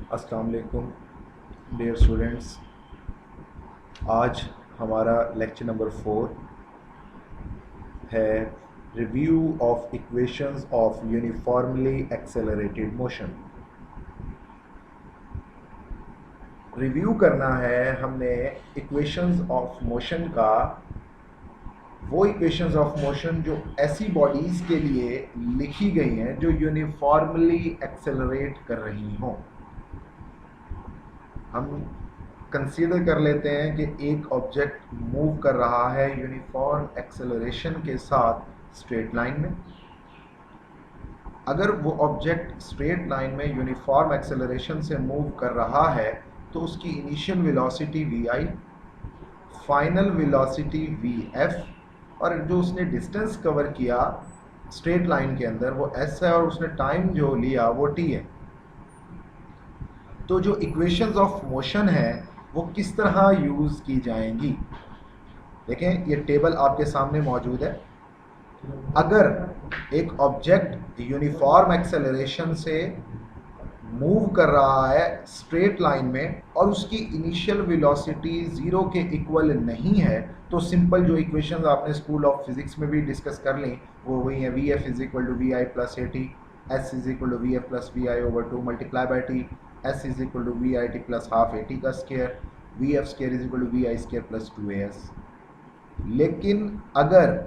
अस्सलाम वालेकुम dear students. आज हमारा लेक्चर नंबर 4 है review of equations of uniformly accelerated motion. Review करना है हमने इक्वेशंस ऑफ मोशन का, वो इक्वेशंस ऑफ मोशन जो ऐसी बॉडीज़ के लिए लिखी गई हैं जो यूनिफॉर्मली एक्सेलरेट कर रही हों। हम कंसीडर कर लेते हैं कि एक ऑब्जेक्ट मूव कर रहा है यूनिफॉर्म एक्सेलरेशन के साथ स्ट्रेट लाइन में। अगर वो ऑब्जेक्ट स्ट्रेट लाइन में यूनिफॉर्म एक्सेलरेशन से मूव कर रहा है तो उसकी initial velocity vi, final velocity vf और जो उसने डिस्टेंस कवर किया स्ट्रेट लाइन के अंदर वो s है और उसने टाइम जो लिया वो t है। तो जो इक्वेशंस ऑफ मोशन है वो किस तरह यूज़ की जाएंगी, देखें ये टेबल आपके सामने मौजूद है। अगर एक ऑब्जेक्ट यूनिफॉर्म एक्सेलरेशन से मूव कर रहा है स्ट्रेट लाइन में और उसकी इनिशियल वेलोसिटी ज़ीरो के इक्वल नहीं है तो सिंपल जो इक्वेशंस आपने स्कूल ऑफ फिजिक्स में भी डिस्कस कर ली वो वही है, V F is equal to V I plus A T, S is equal to V F plus V I over two multiply by T, S is equal to V I T plus half A T का square, V F square is equal to V I square plus two A S. लेकिन अगर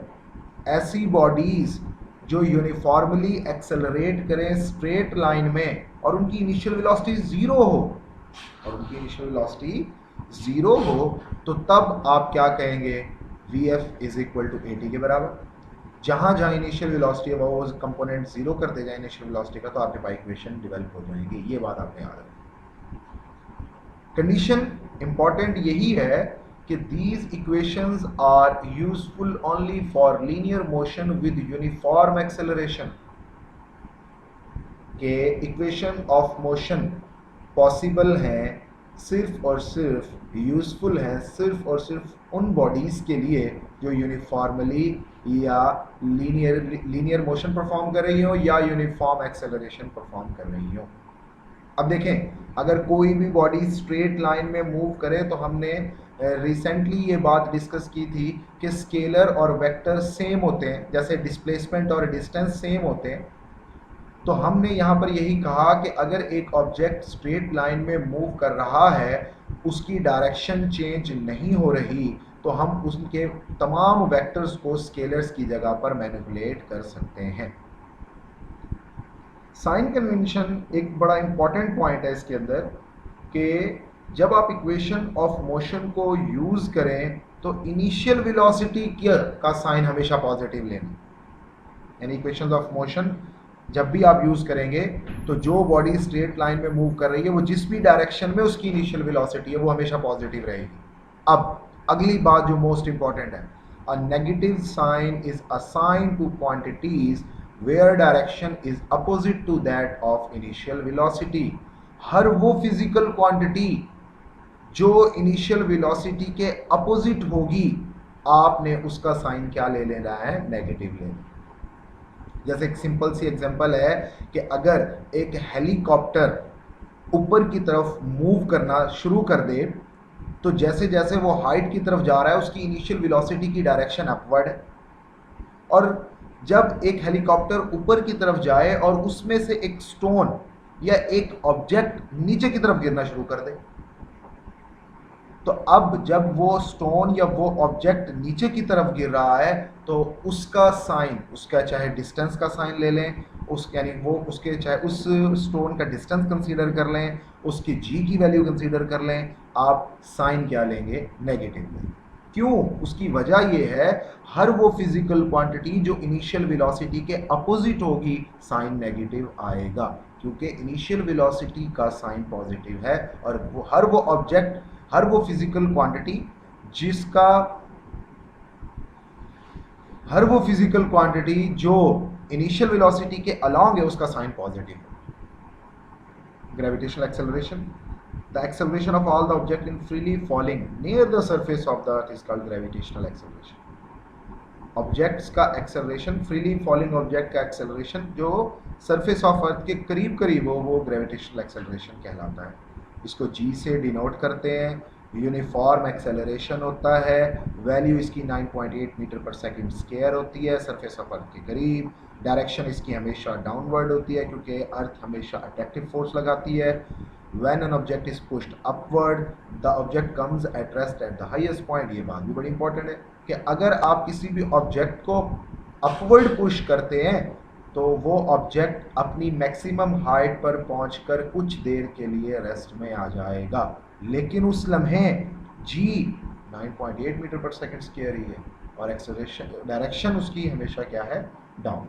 ऐसी bodies जो uniformly accelerate करें straight line में और उनकी initial velocity zero हो तो तब आप क्या कहेंगे, V F is equal to A T के बराबर। जहाँ जहाँ इनिशियल वेलोसिटी है वो कंपोनेंट ज़ीरो करते जाए इनिशियल वेलोसिटी का तो आपके पास इक्वेशन डेवलप हो जाएंगी। ये बात आपने याद रखनी। कंडीशन इंपॉर्टेंट यही है कि these equations are useful only for linear motion with uniform acceleration। के इक्वेशन ऑफ मोशन पॉसिबल हैं सिर्फ और सिर्फ, यूजफुल हैं सिर्फ और सिर्फ उन बॉडीज़ के लिए जो यूनिफॉर्मली या लीनियर मोशन परफॉर्म कर रही हो या यूनिफॉर्म एक्सेलरेशन परफॉर्म कर रही हो। अब देखें, अगर कोई भी बॉडी स्ट्रेट लाइन में मूव करे तो हमने रिसेंटली ये बात डिस्कस की थी कि स्केलर और वेक्टर सेम होते हैं, जैसे डिस्प्लेसमेंट और डिस्टेंस सेम होते हैं। तो हमने यहाँ पर यही कहा कि अगर एक ऑब्जेक्ट स्ट्रेट लाइन में मूव कर रहा है, उसकी डायरेक्शन चेंज नहीं हो रही, तो हम उसके तमाम वेक्टर्स को स्केलर्स की जगह पर मैनिपुलेट कर सकते हैं। साइन कन्वेंशन एक बड़ा इंपॉर्टेंट पॉइंट है इसके अंदर कि जब आप इक्वेशन ऑफ मोशन को यूज़ करें तो इनिशियल वेलोसिटी का साइन हमेशा पॉजिटिव लेना। यानी इक्वेशन ऑफ मोशन जब भी आप यूज़ करेंगे तो जो बॉडी स्ट्रेट लाइन में मूव कर रही है वो जिस भी डायरेक्शन में उसकी इनिशियल वेलोसिटी है वो हमेशा पॉजिटिव रहेगी। अब अगली बात जो मोस्ट इंपॉर्टेंट है, a negative sign is a sign to quantities where direction is opposite to that of initial velocity. हर वो फिजिकल क्वांटिटी जो इनिशियल वेलोसिटी के अपोजिट होगी आपने उसका साइन क्या ले लेना है, नेगेटिव लेना। जैसे एक सिंपल सी एग्जांपल है कि अगर एक हेलीकॉप्टर ऊपर की तरफ मूव करना शुरू कर दे तो जैसे जैसे वो हाइट की तरफ जा रहा है उसकी इनिशियल वेलोसिटी की डायरेक्शन अपवर्ड है, और जब एक हेलीकॉप्टर ऊपर की तरफ जाए और उसमें से एक स्टोन या एक ऑब्जेक्ट नीचे की तरफ गिरना शुरू कर दे तो अब जब वो स्टोन या वो ऑब्जेक्ट नीचे की तरफ गिर रहा है तो उसका साइन, उसका चाहे डिस्टेंस का साइन ले लें, उस यानी वो उसके चाहे उस स्टोन का डिस्टेंस कंसीडर कर लें, उसकी जी की वैल्यू कंसीडर कर लें, आप साइन क्या लेंगे, नेगेटिव लेंगे। क्यों? उसकी वजह ये है हर वो फिजिकल क्वांटिटी जो इनिशियल वेलोसिटी के अपोजिट होगी साइन नेगेटिव आएगा, क्योंकि इनिशियल वेलोसिटी का साइन पॉजिटिव है और वो हर वो ऑब्जेक्ट, हर वो फिजिकल क्वांटिटी जिसका, हर वो फिजिकल क्वांटिटी जो इनिशियल वेलोसिटी के अलोंग है उसका साइन पॉजिटिव है। Gravitational acceleration, the acceleration of all the object in freely falling near the surface of the earth is called gravitational acceleration. Objects का acceleration, freely falling object का acceleration जो surface of earth के करीब करीब हो वो gravitational acceleration कहलाता है। इसको जी से डिनोट करते हैं। यूनिफॉर्म एक्सेलरेशन होता है, वैल्यू इसकी 9.8 मीटर पर सेकंड स्क्वायर होती है सरफेस ऑफ अर्थ के करीब। डायरेक्शन इसकी हमेशा डाउनवर्ड होती है क्योंकि अर्थ हमेशा अट्रैक्टिव फोर्स लगाती है। When an object is pushed upward, the object comes at rest at the highest point। ये बात भी बड़ी इंपॉर्टेंट है कि अगर आप किसी भी ऑब्जेक्ट को अपवर्ड पुश करते हैं तो वो ऑब्जेक्ट अपनी मैक्सिमम हाइट पर पहुंचकर कुछ देर के लिए रेस्ट में आ जाएगा, लेकिन उस लम्हे जी 9.8 मीटर पर सेकंड स्क्वायर ही है और एक्सेलरेशन डायरेक्शन उसकी हमेशा क्या है, डाउन।